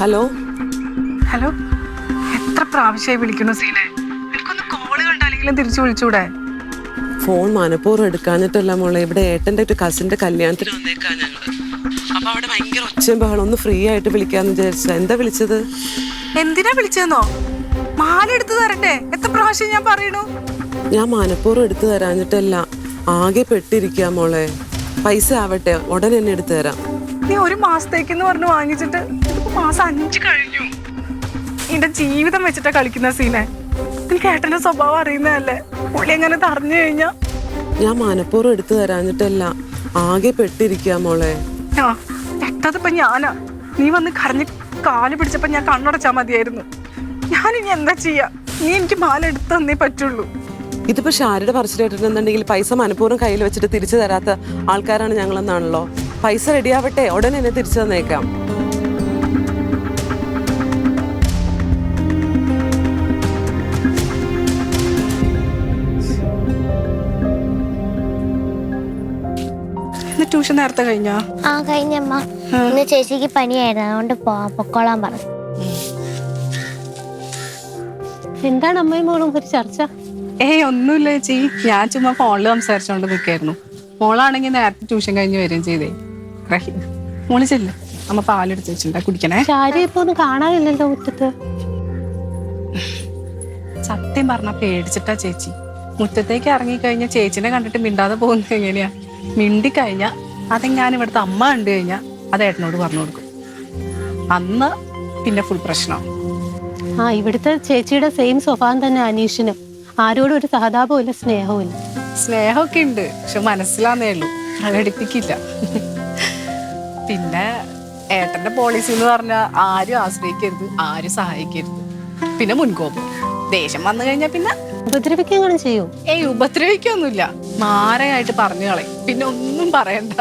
Hello hello, എത്ര പ്രാവശ്യമായി വിളിക്കുന്നു സീനെ? എനിക്കൊന്ന് കോള് കണ്ടാലെങ്കിലും തിരിച്ചു വിളിച്ചൂടെ? ഫോൺ മനഃപൂർവ്വം എടുക്കാഞ്ഞിട്ടല്ല മോളെ. ഇവിടെ ഏട്ടൻ്റെ ഒരു കസിൻ്റെ കല്യാണത്തിന് വന്നേക്കാ ഞങ്ങള്. അപ്പൊ അവിടെ ഭയങ്കര ഒച്ചയും ബഹളം. ഒന്ന് ഫ്രീ ആയിട്ട് വിളിക്കാന്ന് വിചാരിച്ച. എന്താ വിളിച്ചത്? എന്തിനാ വിളിച്ചതെന്നോ? മാല എടുത്തു തരട്ടെ? എത്ര പ്രാവശ്യം ഞാൻ പറയണു. ഞാൻ മനഃപൂർവ്വം എടുത്തു തരാഞ്ഞിട്ടല്ല, ആകെ പെട്ടിരിക്കാ മോളെ. പൈസ ആവട്ടെ, ഉടനെ തന്നെ എടുത്തു തരാം. നീ ഒരു മാസത്തേക്കെന്ന് പറഞ്ഞ് വാങ്ങിച്ചിട്ട് ഇതിപ്പോ മാസം 5 കഴിഞ്ഞു. നിന്റെ ജീവിതം വെച്ചിട്ടാ കളിക്കുന്ന സീനെ. എനിക്ക് ഏട്ടന്റെ സ്വഭാവം അറിയുന്നതല്ലേ. പുള്ളി എങ്ങനെ തറഞ്ഞു കഴിഞ്ഞാ? ഞാൻ മനഃപൂർവ്വം എടുത്തു തരാഞ്ഞിട്ടല്ല, ആകെ പെട്ടിരിക്കാ മോളെ. ആ പെട്ടതിപ്പോ ഞാനാ. നീ വന്ന് കരഞ്ഞ് കാല് പിടിച്ചപ്പോ ഞാൻ കണ്ണടച്ചാ മതിയായിരുന്നു. ഞാനിനി എന്താ ചെയ്യാ? നീ എനിക്ക് മാല എടുത്തു തന്നേ പറ്റുള്ളൂ. ഇതിപ്പോ ഷാരിയുടെ പറച്ചിലിട്ടുണ്ടെന്നുണ്ടെങ്കിൽ പൈസ മനഃപൂർവ്വം കയ്യിൽ വെച്ചിട്ട് തിരിച്ചു തരാത്ത ആൾക്കാരാണ് ഞങ്ങളെന്നാണല്ലോ. പൈസ റെഡിയാവട്ടെ, ഉടനെ തന്നെ തിരിച്ചു തന്നേക്കാം. ട്യൂഷൻ നേരത്തെ കഴിഞ്ഞാ? ആ കഴിഞ്ഞമ്മ. ഇന്ന് ചേച്ചിക്ക് പനിയായിരുന്നു, അതുകൊണ്ട് പൊക്കോളാൻ പറഞ്ഞു. എന്താണ് അമ്മയും മോളും ഒരു ചർച്ച? ഒന്നുമില്ല ചേച്ചി, ഞാൻ ചുമ്മാ ഫോണിൽ സംസാരിച്ചോണ്ട് നിൽക്കായിരുന്നു. മോളാണെങ്കിൽ നേരത്തെ ട്യൂഷൻ കഴിഞ്ഞ് വരികയും ചെയ്തേ. മോള് ചെല്ല്, അമ്മ പാലെടുത്ത് വെച്ചിട്ടുണ്ടാ കുടിക്കണേ. ശാരി ഇപ്പൊ ഒന്നും കാണാനില്ലല്ലോ മുറ്റത്ത്. സത്യം പറഞ്ഞാ പേടിച്ചിട്ടാ ചേച്ചി. മുറ്റത്തേക്ക് ഇറങ്ങിക്കഴിഞ്ഞാൽ ചേച്ചിനെ കണ്ടിട്ട് മിണ്ടാതെ പോകുന്നത് എങ്ങനെയാ? മിണ്ടിക്കഴിഞ്ഞാ അതെങ്ങാൻ ഇവിടുത്തെ അമ്മ കണ്ടു കഴിഞ്ഞാൽ അത് ഏട്ടനോട് പറഞ്ഞു കൊടുക്കും. അന്ന് പിന്നെ ഫുൾ പ്രശ്നം. ആ ഇവിടുത്തെ ചേച്ചിയുടെ സെയിം സ്വഭാവം തന്നെ അനീഷിനും. ആരോടും ഒരു സഹതാപവും ഇല്ല, സ്നേഹവും ഇല്ല. സ്നേഹമൊക്കെ ഉണ്ട്, പക്ഷെ മനസ്സിലാന്നേ ഉള്ളൂ, പ്രകടിപ്പിക്കില്ല. പിന്നെ ഏട്ടന്റെ പോളിസി എന്ന് പറഞ്ഞാൽ ആരും ആശ്രയിക്കരുത്, ആരും സഹായിക്കരുത്. പിന്നെ മുൻകോപം, ദേഷ്യം വന്നു കഴിഞ്ഞാൽ പിന്നെ ഉപദ്രവിക്കെങ്ങനെ ചെയ്യൂ? ഉപദ്രവിക്കൊന്നുമില്ല, മാരയായിട്ട് പറഞ്ഞു കളയും. പിന്നെ ഒന്നും പറയണ്ട.